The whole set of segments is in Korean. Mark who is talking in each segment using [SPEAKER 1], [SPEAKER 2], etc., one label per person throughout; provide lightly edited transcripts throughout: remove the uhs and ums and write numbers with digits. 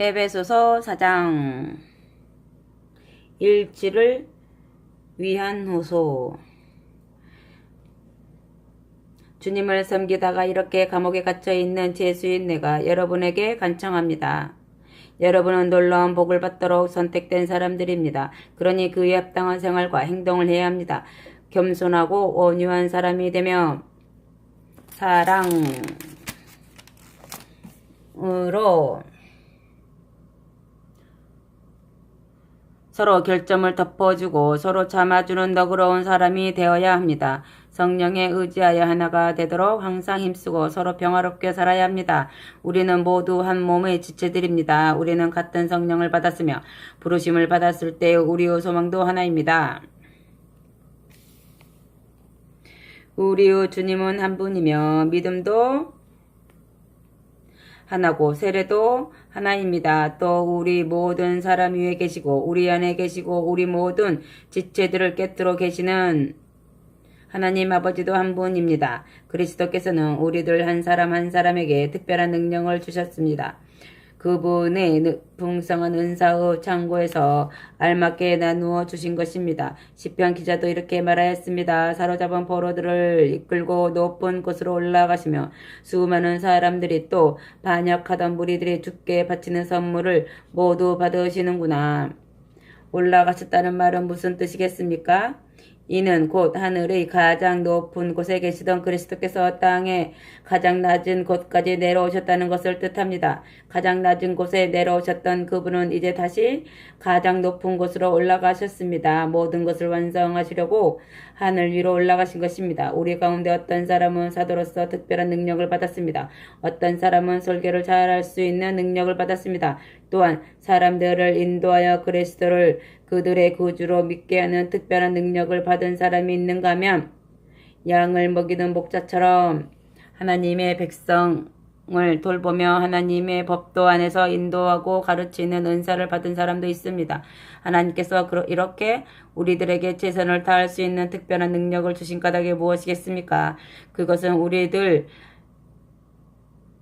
[SPEAKER 1] 에베소서 4장 일지를 위한 호소. 주님을 섬기다가 이렇게 감옥에 갇혀있는 죄수인 내가 여러분에게 간청합니다. 여러분은 놀라운 복을 받도록 선택된 사람들입니다. 그러니 그에 합당한 생활과 행동을 해야 합니다. 겸손하고 온유한 사람이 되며 사랑으로 서로 결점을 덮어주고 서로 참아주는 너그러운 사람이 되어야 합니다. 성령에 의지하여 하나가 되도록 항상 힘쓰고 서로 평화롭게 살아야 합니다. 우리는 모두 한 몸의 지체들입니다. 우리는 같은 성령을 받았으며 부르심을 받았을 때 우리의 소망도 하나입니다. 우리의 주님은 한 분이며 믿음도 하나고 세례도 하나입니다. 또 우리 모든 사람 위에 계시고 우리 안에 계시고 우리 모든 지체들을 꿰뚫어 계시는 하나님 아버지도 한 분입니다. 그리스도께서는 우리들 한 사람 한 사람에게 특별한 능력을 주셨습니다. 그분의 풍성한 은사의 창고에서 알맞게 나누어 주신 것입니다. 시편 기자도 이렇게 말하였습니다. 사로잡은 포로들을 이끌고 높은 곳으로 올라가시며 수많은 사람들이 또 반역하던 무리들이 주께 바치는 선물을 모두 받으시는구나. 올라가셨다는 말은 무슨 뜻이겠습니까? 이는 곧 하늘의 가장 높은 곳에 계시던 그리스도께서 땅의 가장 낮은 곳까지 내려오셨다는 것을 뜻합니다. 가장 낮은 곳에 내려오셨던 그분은 이제 다시 가장 높은 곳으로 올라가셨습니다. 모든 것을 완성하시려고 하늘 위로 올라가신 것입니다. 우리 가운데 어떤 사람은 사도로서 특별한 능력을 받았습니다. 어떤 사람은 설교를 잘할 수 있는 능력을 받았습니다. 또한 사람들을 인도하여 그리스도를 그들의 구주로 믿게 하는 특별한 능력을 받은 사람이 있는가 하면 양을 먹이는 목자처럼 하나님의 백성을 돌보며 하나님의 법도 안에서 인도하고 가르치는 은사를 받은 사람도 있습니다. 하나님께서 이렇게 우리들에게 최선을 다할 수 있는 특별한 능력을 주신 까닭이 무엇이겠습니까? 그것은 우리들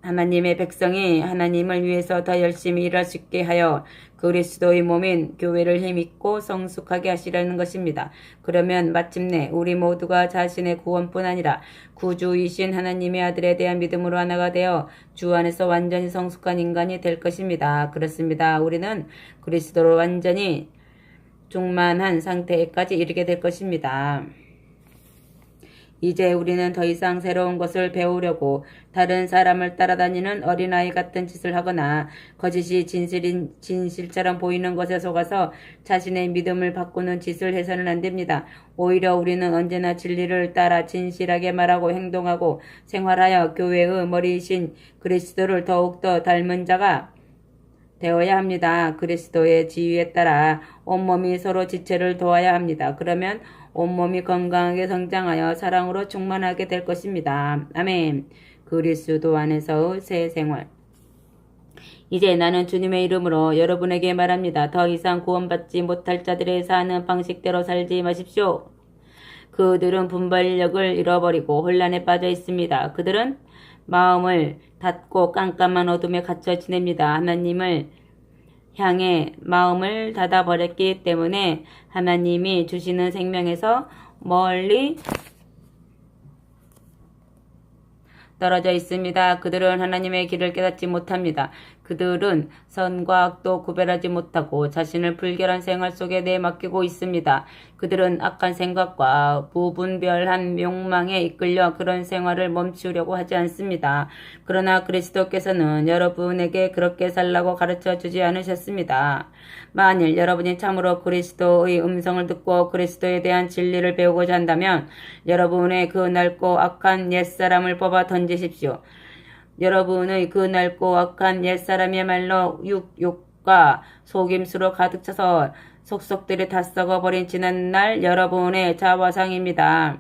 [SPEAKER 1] 하나님의 백성이 하나님을 위해서 더 열심히 일할 수 있게 하여 그리스도의 몸인 교회를 힘있고 성숙하게 하시려는 것입니다. 그러면 마침내 우리 모두가 자신의 구원뿐 아니라 구주이신 하나님의 아들에 대한 믿음으로 하나가 되어 주 안에서 완전히 성숙한 인간이 될 것입니다. 그렇습니다. 우리는 그리스도로 완전히 충만한 상태까지 이르게 될 것입니다. 이제 우리는 더 이상 새로운 것을 배우려고 다른 사람을 따라다니는 어린아이 같은 짓을 하거나 거짓이 진실처럼 보이는 것에 속아서 자신의 믿음을 바꾸는 짓을 해서는 안 됩니다. 오히려 우리는 언제나 진리를 따라 진실하게 말하고 행동하고 생활하여 교회의 머리이신 그리스도를 더욱더 닮은 자가 되어야 합니다. 그리스도의 지위에 따라 온몸이 서로 지체를 도와야 합니다. 그러면 온몸이 건강하게 성장하여 사랑으로 충만하게 될 것입니다. 아멘. 그리스도 안에서의 새 생활. 이제 나는 주님의 이름으로 여러분에게 말합니다. 더 이상 구원받지 못할 자들의 사는 방식대로 살지 마십시오. 그들은 분별력을 잃어버리고 혼란에 빠져 있습니다. 그들은 마음을 닫고 깜깜한 어둠에 갇혀 지냅니다. 하나님을 향해 마음을 닫아버렸기 때문에 하나님이 주시는 생명에서 멀리 떨어져 있습니다. 그들은 하나님의 길을 깨닫지 못합니다. 그들은 선과 악도 구별하지 못하고 자신을 불결한 생활 속에 내맡기고 있습니다. 그들은 악한 생각과 무분별한 욕망에 이끌려 그런 생활을 멈추려고 하지 않습니다. 그러나 그리스도께서는 여러분에게 그렇게 살라고 가르쳐 주지 않으셨습니다. 만일 여러분이 참으로 그리스도의 음성을 듣고 그리스도에 대한 진리를 배우고자 한다면 여러분의 그 낡고 악한 옛사람을 뽑아 던지십시오. 여러분의 그 낡고 악한 옛사람이야말로 욕과 속임수로 가득 차서 속속들이 다 썩어버린 지난날 여러분의 자화상입니다.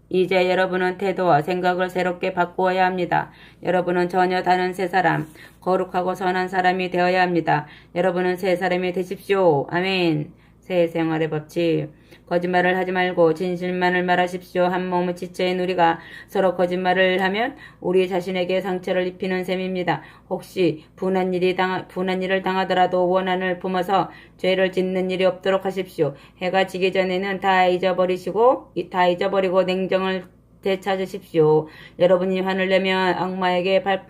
[SPEAKER 1] 이제 여러분은 태도와 생각을 새롭게 바꾸어야 합니다. 여러분은 전혀 다른 새 사람, 거룩하고 선한 사람이 되어야 합니다. 여러분은 새 사람이 되십시오. 아멘. 새 생활의 법칙. 거짓말을 하지 말고 진실만을 말하십시오. 한 몸의 지체인 우리가 서로 거짓말을 하면 우리 자신에게 상처를 입히는 셈입니다. 혹시 분한 일을 당하더라도 원한을 품어서 죄를 짓는 일이 없도록 하십시오. 해가 지기 전에는 다 잊어버리고 냉정을 되찾으십시오. 여러분이 화를 내면 악마에게 발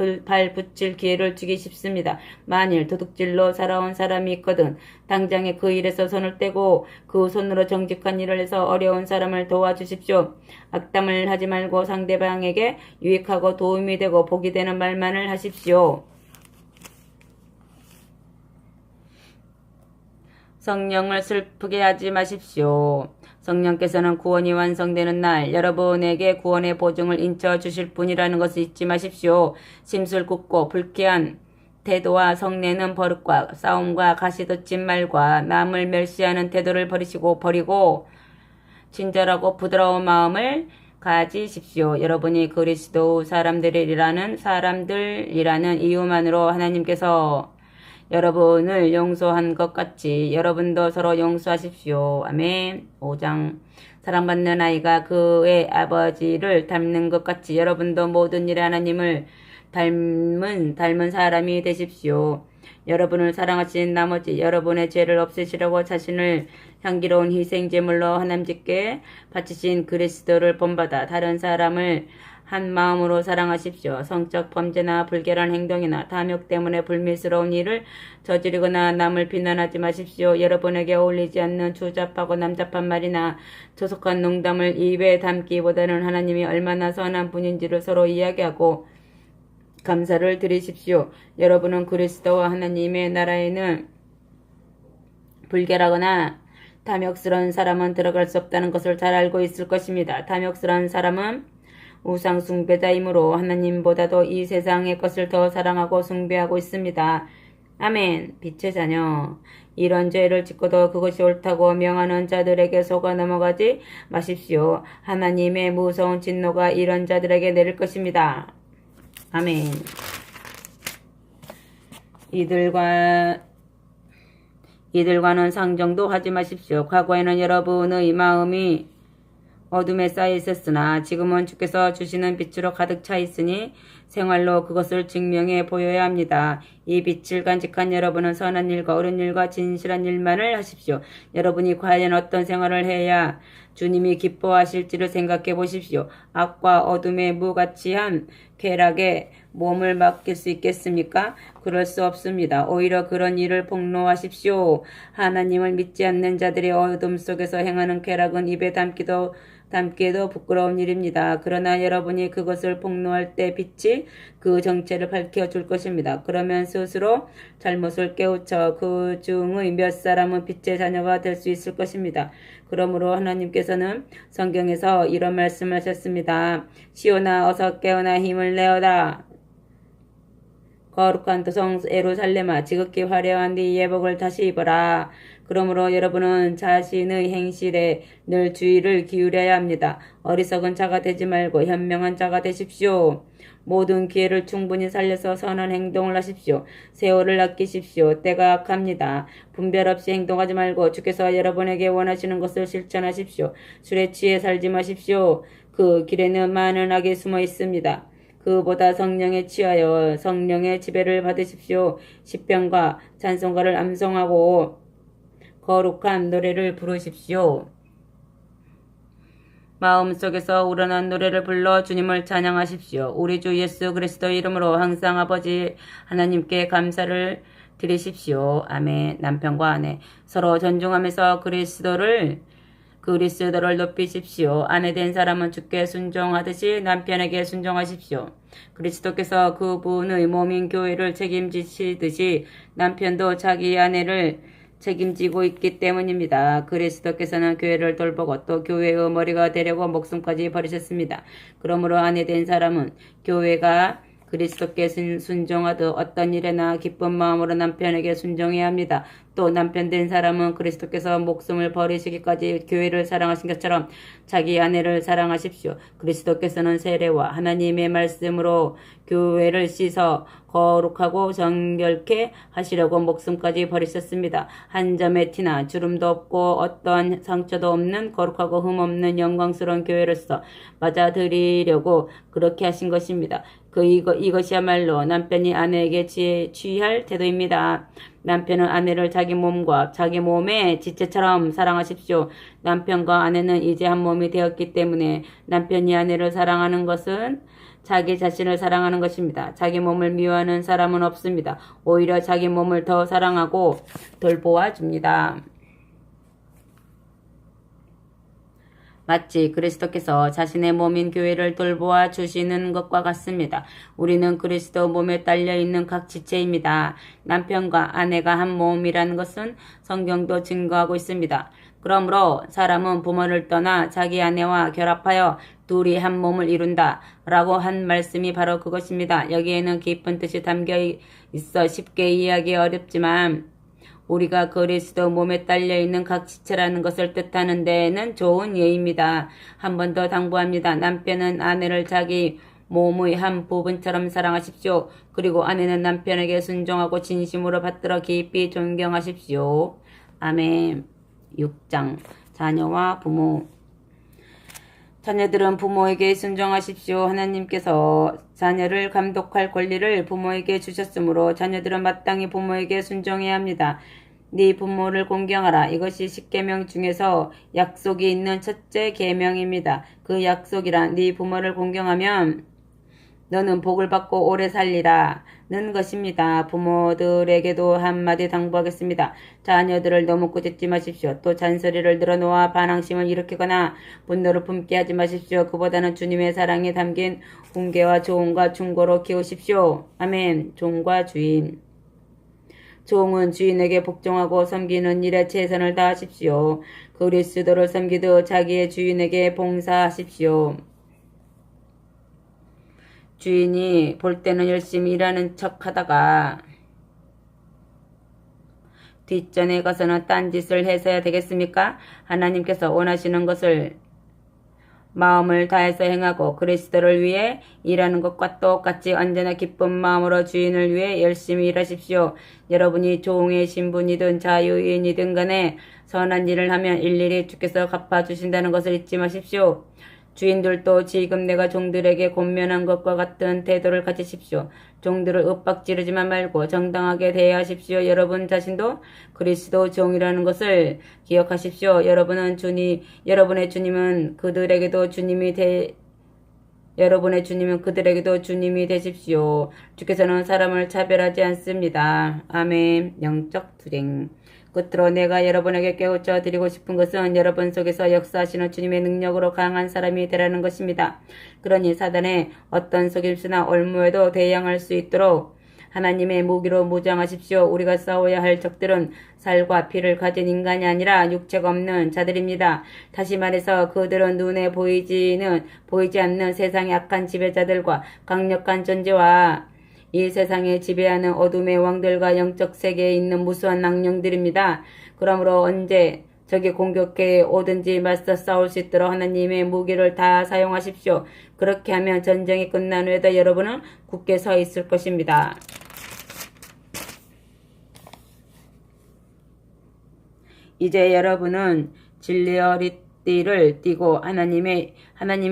[SPEAKER 1] 붙일 기회를 주기 쉽습니다. 만일 도둑질로 살아온 사람이 있거든 당장에 그 일에서 손을 떼고 그 손으로 정직한 일을 해서 어려운 사람을 도와주십시오. 악담을 하지 말고 상대방에게 유익하고 도움이 되고 복이 되는 말만을 하십시오. 성령을 슬프게 하지 마십시오. 성령께서는 구원이 완성되는 날 여러분에게 구원의 보증을 인쳐 주실 분이라는 것을 잊지 마십시오. 심술궂고 불쾌한 태도와 성내는 버릇과 싸움과 가시돋친 말과 남을 멸시하는 태도를 버리고 친절하고 부드러운 마음을 가지십시오. 여러분이 그리스도 사람들이라는 이유만으로 하나님께서 여러분을 용서한 것 같이 여러분도 서로 용서하십시오. 아멘. 5장. 사랑받는 아이가 그의 아버지를 닮는 것 같이 여러분도 모든 일에 하나님을 닮은 사람이 되십시오. 여러분을 사랑하신 나머지 여러분의 죄를 없애시려고 자신을 향기로운 희생제물로 하나님께 바치신 그리스도를 본받아 다른 사람을 한 마음으로 사랑하십시오. 성적 범죄나 불결한 행동이나 탐욕 때문에 불미스러운 일을 저지르거나 남을 비난하지 마십시오. 여러분에게 어울리지 않는 추잡하고 남잡한 말이나 조속한 농담을 입에 담기보다는 하나님이 얼마나 선한 분인지를 서로 이야기하고 감사를 드리십시오. 여러분은 그리스도와 하나님의 나라에는 불결하거나 탐욕스러운 사람은 들어갈 수 없다는 것을 잘 알고 있을 것입니다. 탐욕스러운 사람은 우상 숭배자이므로 하나님보다도 이 세상의 것을 더 사랑하고 숭배하고 있습니다. 아멘. 빛의 자녀. 이런 죄를 짓고도 그것이 옳다고 명하는 자들에게 속아 넘어가지 마십시오. 하나님의 무서운 진노가 이런 자들에게 내릴 것입니다. 아멘. 이들과는 상정도 하지 마십시오. 과거에는 여러분의 마음이 어둠에 쌓여 있었으나 지금은 주께서 주시는 빛으로 가득 차 있으니 생활로 그것을 증명해 보여야 합니다. 이 빛을 간직한 여러분은 선한 일과 옳은 일과 진실한 일만을 하십시오. 여러분이 과연 어떤 생활을 해야 주님이 기뻐하실지를 생각해 보십시오. 악과 어둠의 무가치한 쾌락에 몸을 맡길 수 있겠습니까? 그럴 수 없습니다. 오히려 그런 일을 폭로하십시오. 하나님을 믿지 않는 자들의 어둠 속에서 행하는 쾌락은 입에 담기에도 부끄러운 일입니다. 그러나 여러분이 그것을 폭로할 때 빛이 그 정체를 밝혀줄 것입니다. 그러면 스스로 잘못을 깨우쳐 그 중의 몇 사람은 빛의 자녀가 될 수 있을 것입니다. 그러므로 하나님께서는 성경에서 이런 말씀을 하셨습니다. 시온아 어서 깨어나 힘을 내어라. 거룩한 도성 예루살렘아 지극히 화려한 네 예복을 다시 입어라. 그러므로 여러분은 자신의 행실에 늘 주의를 기울여야 합니다. 어리석은 자가 되지 말고 현명한 자가 되십시오. 모든 기회를 충분히 살려서 선한 행동을 하십시오. 세월을 아끼십시오. 때가 악합니다. 분별 없이 행동하지 말고 주께서 여러분에게 원하시는 것을 실천하십시오. 술에 취해 살지 마십시오. 그 길에는 많은 악이 숨어 있습니다. 그보다 성령에 취하여 성령의 지배를 받으십시오. 시편과 찬송가를 암송하고 거룩한 노래를 부르십시오. 마음속에서 우러난 노래를 불러 주님을 찬양하십시오. 우리 주 예수 그리스도 이름으로 항상 아버지 하나님께 감사를 드리십시오. 아멘. 남편과 아내 서로 존중하면서 그리스도를 높이십시오. 아내된 사람은 주께 순종하듯이 남편에게 순종하십시오. 그리스도께서 그분의 몸인 교회를 책임지시듯이 남편도 자기 아내를 책임지고 있기 때문입니다. 그리스도께서는 교회를 돌보고 또 교회의 머리가 되려고 목숨까지 버리셨습니다. 그러므로 아내된 사람은 교회가 그리스도께 순종하듯 어떤 일에나 기쁜 마음으로 남편에게 순종해야 합니다. 또 남편 된 사람은 그리스도께서 목숨을 버리시기까지 교회를 사랑하신 것처럼 자기 아내를 사랑하십시오. 그리스도께서는 세례와 하나님의 말씀으로 교회를 씻어 거룩하고 정결케 하시려고 목숨까지 버리셨습니다. 한 점의 티나 주름도 없고 어떠한 상처도 없는 거룩하고 흠없는 영광스러운 교회로서 맞아들이려고 그렇게 하신 것입니다. 이것이야말로 남편이 아내에게 취할 태도입니다. 남편은 아내를 자기 몸과 자기 몸의 지체처럼 사랑하십시오. 남편과 아내는 이제 한 몸이 되었기 때문에 남편이 아내를 사랑하는 것은 자기 자신을 사랑하는 것입니다. 자기 몸을 미워하는 사람은 없습니다. 오히려 자기 몸을 더 사랑하고 돌보아줍니다. 마치 그리스도께서 자신의 몸인 교회를 돌보아 주시는 것과 같습니다. 우리는 그리스도 몸에 딸려 있는 각 지체입니다. 남편과 아내가 한 몸이라는 것은 성경도 증거하고 있습니다. 그러므로 사람은 부모를 떠나 자기 아내와 결합하여 둘이 한 몸을 이룬다 라고 한 말씀이 바로 그것입니다. 여기에는 깊은 뜻이 담겨 있어 쉽게 이해하기 어렵지만 우리가 그리스도 몸에 딸려있는 각 지체라는 것을 뜻하는 데에는 좋은 예입니다. 한 번 더 당부합니다. 남편은 아내를 자기 몸의 한 부분처럼 사랑하십시오. 그리고 아내는 남편에게 순종하고 진심으로 받들어 깊이 존경하십시오. 아멘. 6장 자녀와 부모. 자녀들은 부모에게 순종하십시오. 하나님께서 자녀를 감독할 권리를 부모에게 주셨으므로 자녀들은 마땅히 부모에게 순종해야 합니다. 네 부모를 공경하라. 이것이 십계명 중에서 약속이 있는 첫째 계명입니다. 그 약속이란 네 부모를 공경하면 너는 복을 받고 오래 살리라 는 것입니다. 부모들에게도 한마디 당부하겠습니다. 자녀들을 너무 꾸짖지 마십시오. 또 잔소리를 늘어놓아 반항심을 일으키거나 분노를 품게 하지 마십시오. 그보다는 주님의 사랑이 담긴 훈계와 조언과 충고로 키우십시오. 아멘. 종과 주인. 종은 주인에게 복종하고 섬기는 일에 최선을 다하십시오. 그리스도를 섬기듯 자기의 주인에게 봉사하십시오. 주인이 볼 때는 열심히 일하는 척 하다가 뒷전에 가서는 딴짓을 해서야 되겠습니까? 하나님께서 원하시는 것을 마음을 다해서 행하고 그리스도를 위해 일하는 것과 똑같이 언제나 기쁜 마음으로 주인을 위해 열심히 일하십시오. 여러분이 종의 신분이든 자유인이든 간에 선한 일을 하면 일일이 주께서 갚아주신다는 것을 잊지 마십시오. 주인들도 지금 내가 종들에게 권면한 것과 같은 태도를 가지십시오. 종들을 윽박지르지만 말고 정당하게 대하십시오. 여러분 자신도 그리스도 종이라는 것을 기억하십시오. 여러분의 주님은 그들에게도 주님이 되십시오. 주께서는 사람을 차별하지 않습니다. 아멘. 영적 투쟁. 끝으로 내가 여러분에게 깨우쳐 드리고 싶은 것은 여러분 속에서 역사하시는 주님의 능력으로 강한 사람이 되라는 것입니다. 그러니 사단의 어떤 속임수나 올무에도 대항할 수 있도록 하나님의 무기로 무장하십시오. 우리가 싸워야 할 적들은 살과 피를 가진 인간이 아니라 육체가 없는 자들입니다. 다시 말해서 그들은 눈에 보이지 않는 세상의 악한 지배자들과 강력한 존재와 이 세상에 지배하는 어둠의 왕들과 영적 세계에 있는 무수한 악령들입니다. 그러므로 언제 적이 공격해 오든지 맞서 싸울 수 있도록 하나님의 무기를 다 사용하십시오. 그렇게 하면 전쟁이 끝난 후에도 여러분은 굳게 서 있을 것입니다. 이제 여러분은 진리어리띠를 띠고 하나님이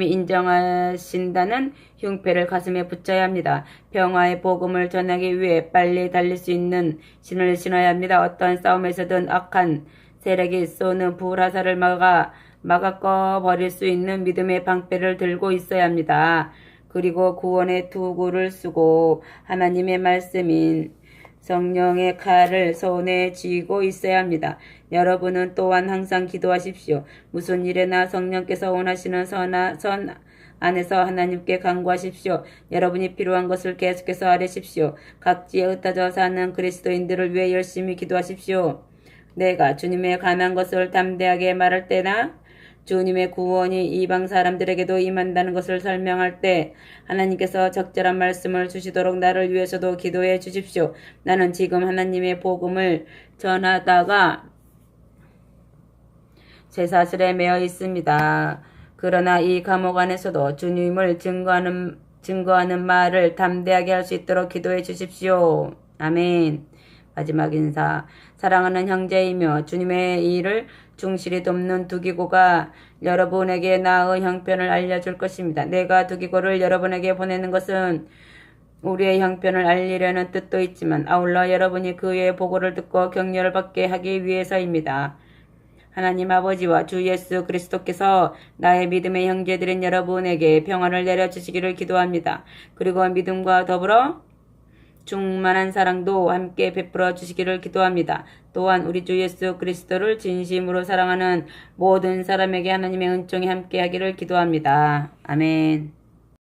[SPEAKER 1] 인정하신다는 흉패를 가슴에 붙여야 합니다. 평화의 복음을 전하기 위해 빨리 달릴 수 있는 신을 신어야 합니다. 어떠한 싸움에서든 악한 세력이 쏘는 불화살을 막아 꺼버릴 수 있는 믿음의 방패를 들고 있어야 합니다. 그리고 구원의 투구를 쓰고 하나님의 말씀인 성령의 칼을 손에 쥐고 있어야 합니다. 여러분은 또한 항상 기도하십시오. 무슨 일에나 성령께서 원하시는 선 안에서 하나님께 간구하십시오. 여러분이 필요한 것을 계속해서 아뢰십시오. 각지에 흩어져 사는 그리스도인들을 위해 열심히 기도하십시오. 내가 주님에 관한 것을 담대하게 말할 때나 주님의 구원이 이방 사람들에게도 임한다는 것을 설명할 때 하나님께서 적절한 말씀을 주시도록 나를 위해서도 기도해 주십시오. 나는 지금 하나님의 복음을 전하다가 쇠사슬에 매어 있습니다. 그러나 이 감옥 안에서도 주님을 증거하는 말을 담대하게 할 수 있도록 기도해 주십시오. 아멘. 마지막 인사. 사랑하는 형제이며 주님의 일을 충실히 돕는 두기고가 여러분에게 나의 형편을 알려줄 것입니다. 내가 두기고를 여러분에게 보내는 것은 우리의 형편을 알리려는 뜻도 있지만 아울러 여러분이 그의 보고를 듣고 격려를 받게 하기 위해서입니다. 하나님 아버지와 주 예수 그리스도께서 나의 믿음의 형제들인 여러분에게 평안을 내려주시기를 기도합니다. 그리고 믿음과 더불어 충만한 사랑도 함께 베풀어 주시기를 기도합니다. 또한 우리 주 예수 그리스도를 진심으로 사랑하는 모든 사람에게 하나님의 은총이 함께 하기를 기도합니다. 아멘.